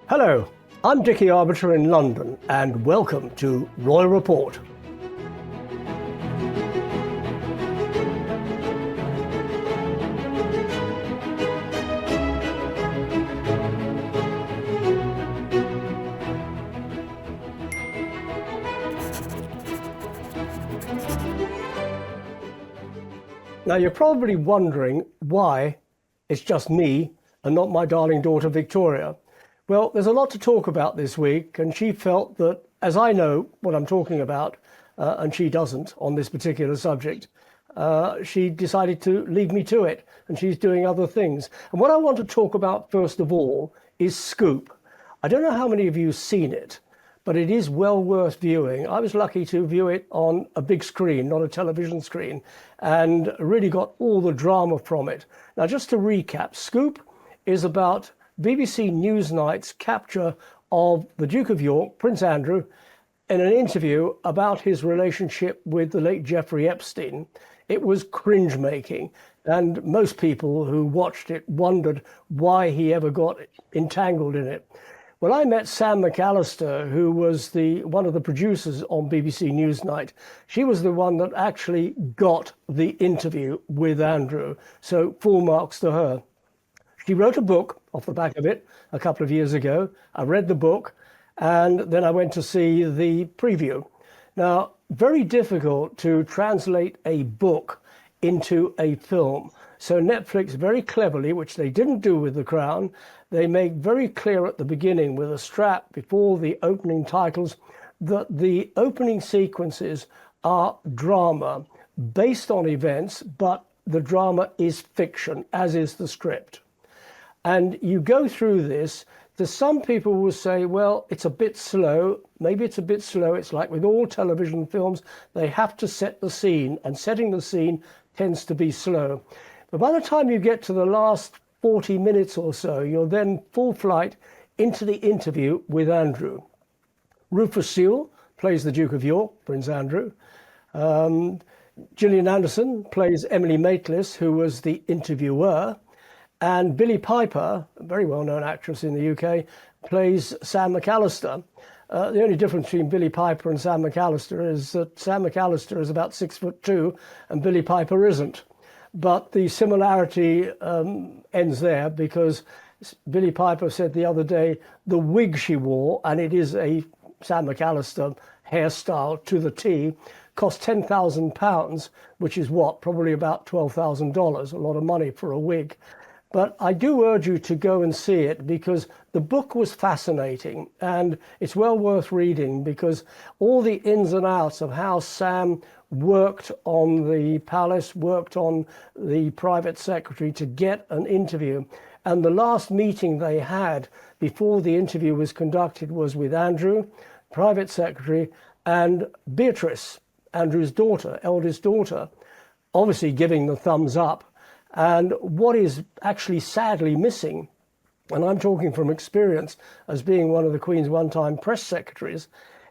Hello, I'm Dickie Arbiter in London, and welcome to Royal Report. Now, you're probably wondering why it's just me and not my darling daughter Victoria. Well, there's a lot to talk about this week, and she felt that, as I know what I'm talking about, and she doesn't on this particular subject, she decided to leave me to it, and she's doing other things. And what I want to talk about first of all is Scoop. I don't know how many of you have seen it, but it is well worth viewing. I was lucky to view it on a big screen, not a television screen, and really got all the drama from it. Now, just to recap, Scoop is about BBC Newsnight's capture of the Duke of York, Prince Andrew, in an interview about his relationship with the late Jeffrey Epstein. It was cringe-making, and most people who watched it wondered why he ever got entangled in it. Well, I met Sam McAllister, who was one of the producers on BBC Newsnight. She was the one that actually got the interview with Andrew, so full marks to her. She wrote a book off the back of it a couple of years ago. I read the book, and then I went to see the preview. Now, very difficult to translate a book into a film. So Netflix very cleverly, which they didn't do with The Crown, they make very clear at the beginning with a strap before the opening titles that the opening sequences are drama based on events, but the drama is fiction, as is the script. And you go through this, some people will say, well, it's a bit slow. Maybe it's a bit slow. It's like with all television films, they have to set the scene, and setting the scene tends to be slow. But by the time you get to the last 40 minutes or so, you're then full flight into the interview with Andrew. Rufus Sewell plays the Duke of York, Prince Andrew. Gillian Anderson plays Emily Maitlis, who was the interviewer. And Billie Piper, a very well-known actress in the UK, plays Sam McAllister. The only difference between Billie Piper and Sam McAllister is that Sam McAllister is about 6'2" and Billie Piper isn't. But the similarity ends there, because Billie Piper said the other day the wig she wore, and it is a Sam McAllister hairstyle to the T, cost £10,000, which is probably about $12,000, a lot of money for a wig. But I do urge you to go and see it, because the book was fascinating, and it's well worth reading, because all the ins and outs of how Sam worked on the palace, worked on the private secretary to get an interview. And the last meeting they had before the interview was conducted was with Andrew, private secretary, and Beatrice, Andrew's daughter, eldest daughter, obviously giving the thumbs up. And what is actually sadly missing, and I'm talking from experience as being one of the Queen's one-time press secretaries,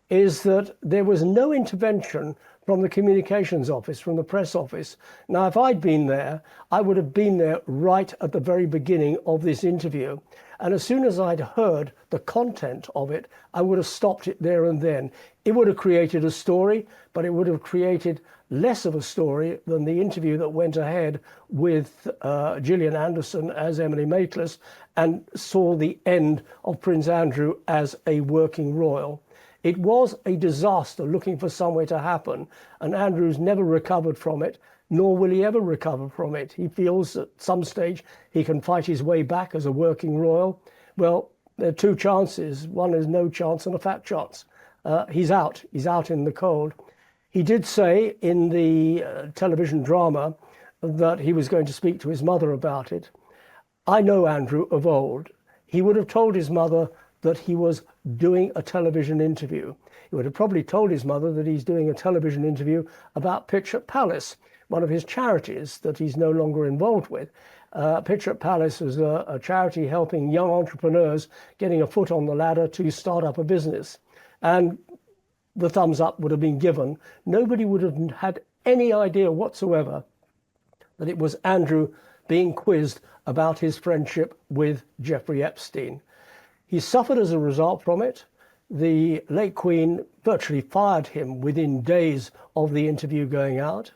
is that there was no intervention from the communications office, from the press office. Now, if I'd been there, I would have been there right at the very beginning of this interview. And as soon as I'd heard the content of it, I would have stopped it there and then. It would have created a story, but it would have created less of a story than the interview that went ahead with Gillian Anderson as Emily Maitlis and saw the end of Prince Andrew as a working royal. It was a disaster looking for somewhere to happen, and Andrew's never recovered from it, nor will he ever recover from it. He feels at some stage he can fight his way back as a working royal. Well, there are two chances. One is no chance and a fat chance. He's out. He's out in the cold. He did say in the television drama that he was going to speak to his mother about it. I know Andrew of old. He would have told his mother that he was doing a television interview. He would have probably told his mother that he's doing a television interview about Pitch at Palace, one of his charities that he's no longer involved with. Pitch at Palace is a charity helping young entrepreneurs getting a foot on the ladder to start up a business. And the thumbs up would have been given. Nobody would have had any idea whatsoever that it was Andrew being quizzed about his friendship with Jeffrey Epstein. He suffered as a result from it. The late Queen virtually fired him within days of the interview going out.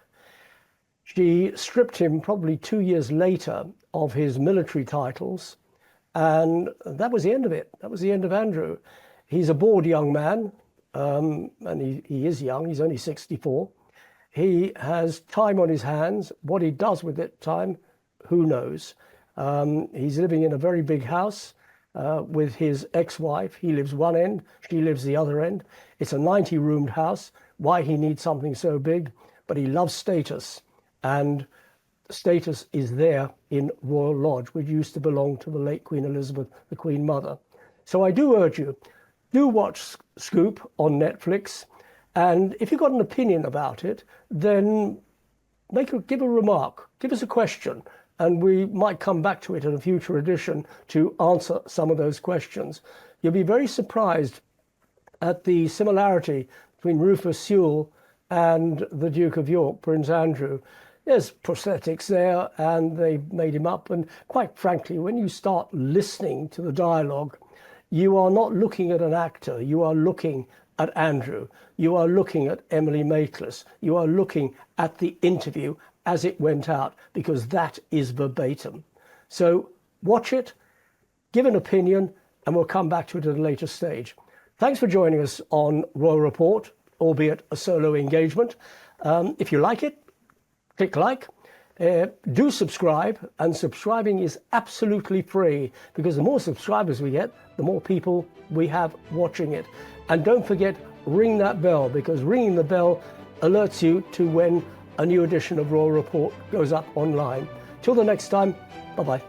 She stripped him probably 2 years later of his military titles, and that was the end of it. That was the end of Andrew. He's a bored young man, and he is young. He's only 64. He has time on his hands. What he does with that time, who knows? He's living in a very big house with his ex-wife. He lives one end, she lives the other end. It's a 90-roomed house. Why he needs something so big? But he loves status, and status is there in Royal Lodge, which used to belong to the late Queen Elizabeth, the Queen Mother. So I do urge you, do watch Scoop on Netflix, and if you've got an opinion about it, then give a remark, give us a question, and we might come back to it in a future edition to answer some of those questions. You'll be very surprised at the similarity between Rufus Sewell and the Duke of York, Prince Andrew. There's prosthetics there, and they made him up. And quite frankly, when you start listening to the dialogue, you are not looking at an actor. You are looking at Andrew. You are looking at Emily Maitlis. You are looking at the interview as it went out, because that is verbatim. So watch it, give an opinion, and we'll come back to it at a later stage. Thanks for joining us on Royal Report, albeit a solo engagement. If you like it, click like. Do subscribe, and subscribing is absolutely free, because the more subscribers we get, the more people we have watching it. And don't forget, ring that bell, because ringing the bell alerts you to when a new edition of Royal Report goes up online. Till the next time, bye-bye.